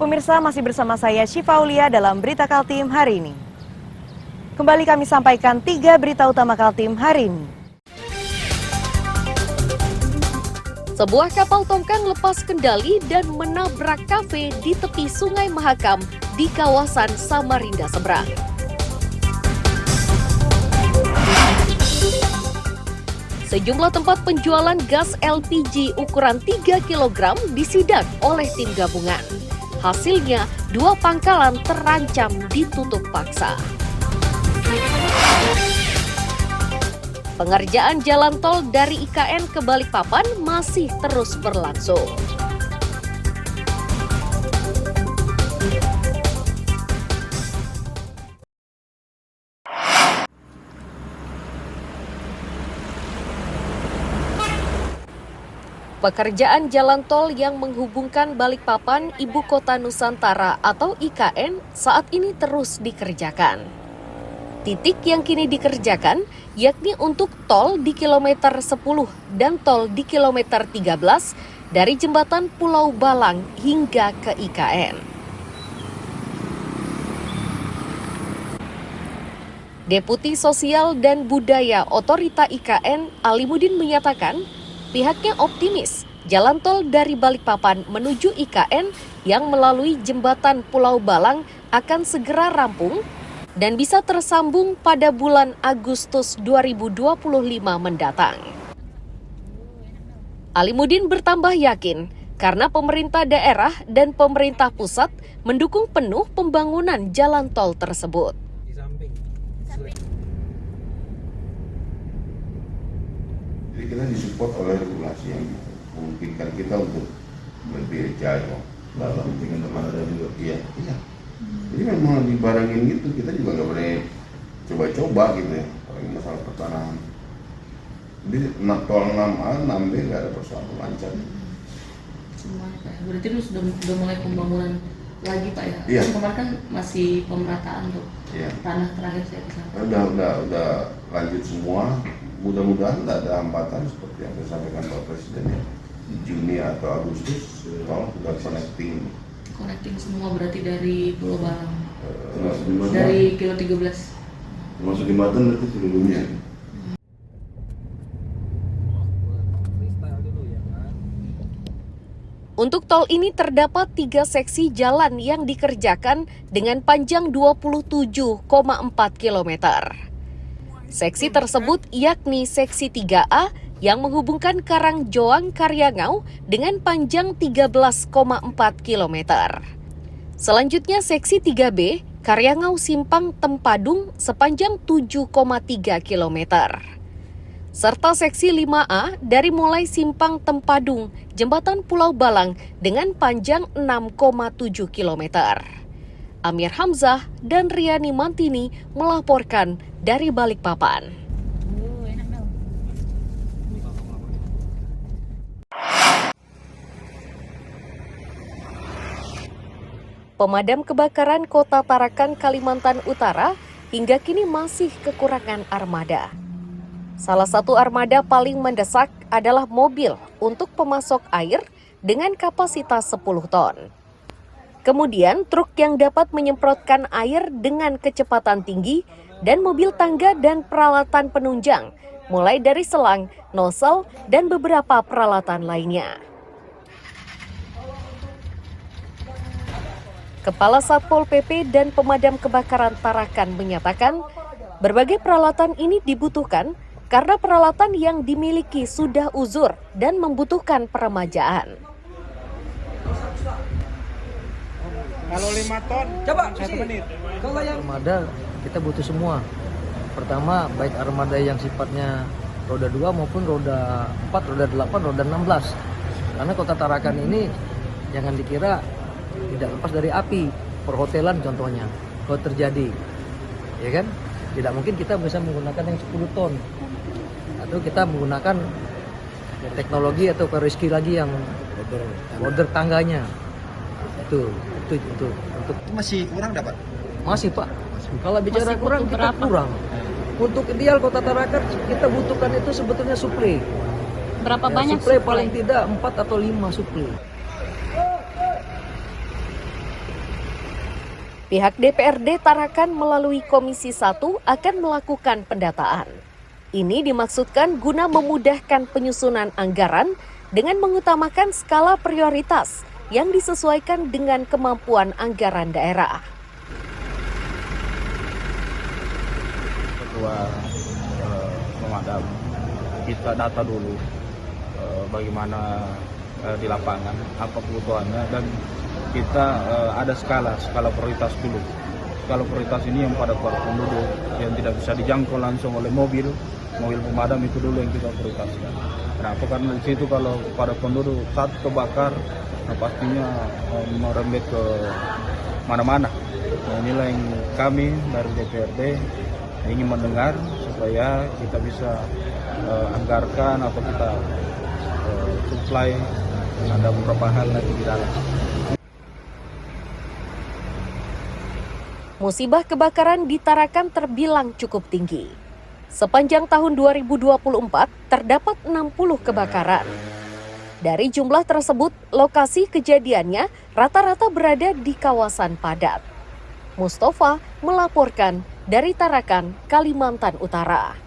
pemirsa, masih bersama saya Syifa Aulia dalam Berita Kaltim hari ini. Kembali kami sampaikan 3 berita utama Kaltim hari ini. Sebuah kapal tongkang lepas kendali dan menabrak kafe di tepi Sungai Mahakam di kawasan Samarinda seberang. Sejumlah tempat penjualan gas LPG ukuran 3 kg disidak oleh tim gabungan. Hasilnya, 2 pangkalan terancam ditutup paksa. Pengerjaan jalan tol dari IKN ke Balikpapan masih terus berlangsung. Pekerjaan jalan tol yang menghubungkan Balikpapan, Ibu Kota Nusantara atau IKN saat ini terus dikerjakan. Titik yang kini dikerjakan yakni untuk tol di kilometer 10 dan tol di kilometer 13 dari jembatan Pulau Balang hingga ke IKN. Deputi Sosial dan Budaya Otorita IKN Alimudin menyatakan pihaknya optimis jalan tol dari Balikpapan menuju IKN yang melalui jembatan Pulau Balang akan segera rampung dan bisa tersambung pada bulan Agustus 2025 mendatang. Alimudin bertambah yakin karena pemerintah daerah dan pemerintah pusat mendukung penuh pembangunan jalan tol tersebut. Jadi kita disupport oleh regulasi yang memungkinkan kita untuk lebih agile dalam dengan teman-teman juga. Iya. Jadi memang dibarengin gitu, kita juga nggak boleh coba-coba gitu ya, kalau masalah pertanahan. Jadi tol 6A, 6B nggak ada persoalan, lancar. Semua Pak, berarti itu sudah mulai pembangunan lagi Pak ya? Iya. Kemarin kan masih pemerataan tuh, Iya. tanah terakhir saya kesana. Udah lanjut semua. Mudah-mudahan tidak ada hambatan seperti yang disampaikan Pak Presiden ya. Di Juni atau Agustus, tol sudah connecting semua berarti dari Pulau Balang, termasuk dari kilo 13. termasuk di Maten nanti seluruhnya. Untuk tol ini terdapat 3 seksi jalan yang dikerjakan dengan panjang 27,4 km. Seksi tersebut yakni seksi 3A yang menghubungkan Karangjoang Karyangau dengan panjang 13,4 km. Selanjutnya seksi 3B Karyangau Simpang Tempadung sepanjang 7,3 km. Serta seksi 5A dari mulai Simpang Tempadung Jembatan Pulau Balang dengan panjang 6,7 km. Amir Hamzah dan Riani Mantini melaporkan dari Balikpapan. Pemadam kebakaran Kota Tarakan, Kalimantan Utara hingga kini masih kekurangan armada. Salah satu armada paling mendesak adalah mobil untuk pemasok air dengan kapasitas 10 ton. Kemudian truk yang dapat menyemprotkan air dengan kecepatan tinggi dan mobil tangga dan peralatan penunjang, mulai dari selang, nozzle, dan beberapa peralatan lainnya. Kepala Satpol PP dan Pemadam Kebakaran Tarakan menyatakan berbagai peralatan ini dibutuhkan karena peralatan yang dimiliki sudah uzur dan membutuhkan peremajaan. Kalau 5 ton, coba 1 menit. Kalau yang armada kita butuh semua. Pertama, baik armada yang sifatnya roda 2 maupun roda 4, roda 8, roda 16. Karena Kota Tarakan ini jangan dikira tidak lepas dari api. Perhotelan contohnya, kalau terjadi, ya kan? Tidak mungkin kita bisa menggunakan yang 10 ton. Atau kita menggunakan teknologi atau rezeki lagi yang order tangganya. Itu untuk Masih kurang dapat? masih Pak. Kalau bicara kurang kita kurang. Untuk ideal Kota Tarakan kita butuhkan itu sebetulnya suplai. Berapa banyak suplai? Paling tidak 4 atau 5 suplai. Pihak DPRD Tarakan melalui Komisi 1 akan melakukan pendataan. Ini dimaksudkan guna memudahkan penyusunan anggaran dengan mengutamakan skala prioritas yang disesuaikan dengan kemampuan anggaran daerah. Ketua pemadam, kita data dulu bagaimana di lapangan, apa kebutuhannya, dan kita ada skala prioritas dulu. Skala prioritas ini yang pada penduduk yang tidak bisa dijangkau langsung oleh mobil pemadam itu dulu yang kita prioritaskan. Kenapa? Karena di situ kalau pada penduduk satu kebakar, nah pastinya merembet ke mana-mana. Nah, inilah yang kami dari DPRD ingin mendengar supaya kita bisa anggarkan atau kita supply, ada beberapa hal lagi di dalam. Musibah kebakaran di Tarakan terbilang cukup tinggi. Sepanjang tahun 2024 terdapat 60 kebakaran. Dari jumlah tersebut, lokasi kejadiannya rata-rata berada di kawasan padat. Mustafa melaporkan dari Tarakan, Kalimantan Utara.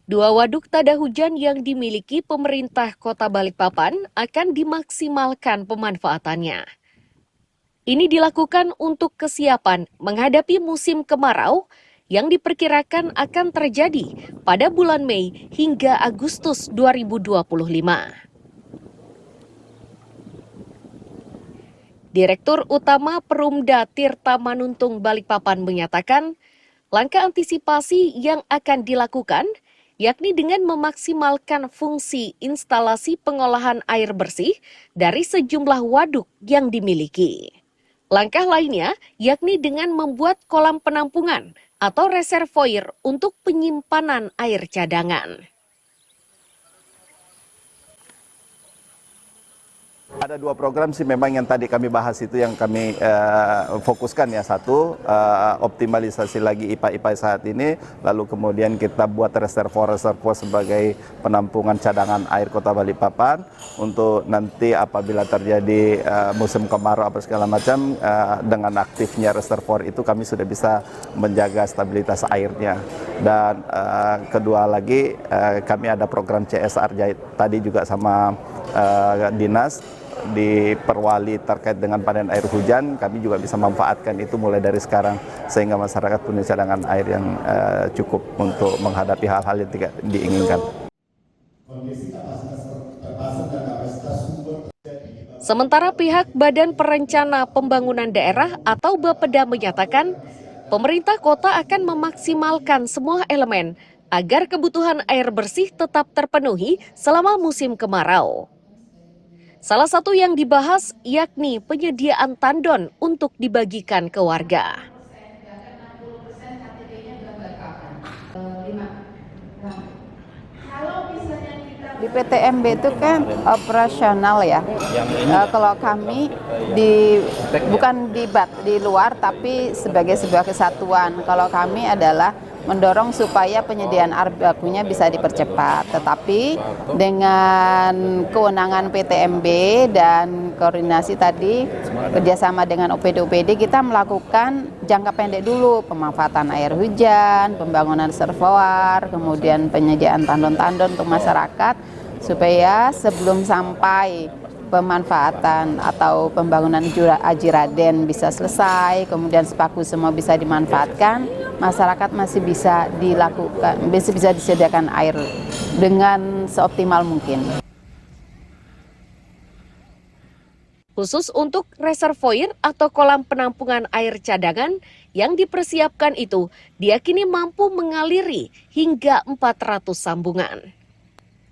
Dua waduk tada hujan yang dimiliki pemerintah Kota Balikpapan akan dimaksimalkan pemanfaatannya. Ini dilakukan untuk kesiapan menghadapi musim kemarau yang diperkirakan akan terjadi pada bulan Mei hingga Agustus 2025. Direktur Utama Perumda Tirta Manuntung Balikpapan menyatakan, langkah antisipasi yang akan dilakukan yakni dengan memaksimalkan fungsi instalasi pengolahan air bersih dari sejumlah waduk yang dimiliki. Langkah lainnya yakni dengan membuat kolam penampungan atau reservoir untuk penyimpanan air cadangan. Ada dua program sih memang yang tadi kami bahas itu yang kami fokuskan ya. Satu, optimalisasi lagi IPA-IPA saat ini, lalu kemudian kita buat reservoir sebagai penampungan cadangan air Kota Balikpapan untuk nanti apabila terjadi musim kemarau apa segala macam, dengan aktifnya reservoir itu kami sudah bisa menjaga stabilitas airnya. Dan kedua lagi kami ada program CSR tadi juga sama dinas di Perwali terkait dengan panen air hujan. Kami juga bisa manfaatkan itu mulai dari sekarang sehingga masyarakat punya cadangan air yang cukup untuk menghadapi hal-hal yang tidak diinginkan. Sementara pihak Badan Perencana Pembangunan Daerah atau Bapeda menyatakan, pemerintah kota akan memaksimalkan semua elemen agar kebutuhan air bersih tetap terpenuhi selama musim kemarau. Salah satu yang dibahas yakni penyediaan tandon untuk dibagikan ke warga. Di PTMB itu kan operasional ya. Kalau kami bukan di luar tapi sebagai sebuah kesatuan. Kalau kami adalah mendorong supaya penyediaan air bakunya bisa dipercepat. Tetapi dengan kewenangan PTMB dan koordinasi tadi kerjasama dengan OPD kita melakukan jangka pendek dulu, pemanfaatan air hujan, pembangunan reservoir, kemudian penyediaan tandon-tandon untuk masyarakat supaya sebelum sampai pemanfaatan atau pembangunan Aji Raden bisa selesai, kemudian sepaku semua bisa dimanfaatkan, masyarakat masih bisa bisa disediakan air dengan seoptimal mungkin. Khusus untuk reservoir atau kolam penampungan air cadangan yang dipersiapkan itu diyakini mampu mengaliri hingga 400 sambungan.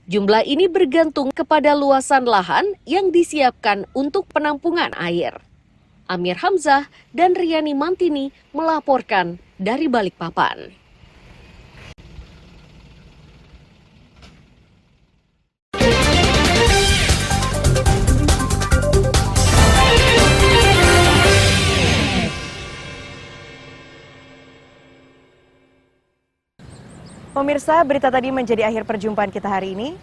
Jumlah ini bergantung kepada luasan lahan yang disiapkan untuk penampungan air. Amir Hamzah dan Riani Mantini melaporkan dari Balikpapan. Pemirsa, berita tadi menjadi akhir perjumpaan kita hari ini.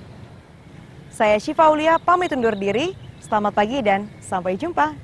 Saya Syifa Aulia, pamit undur diri. Selamat pagi dan sampai jumpa.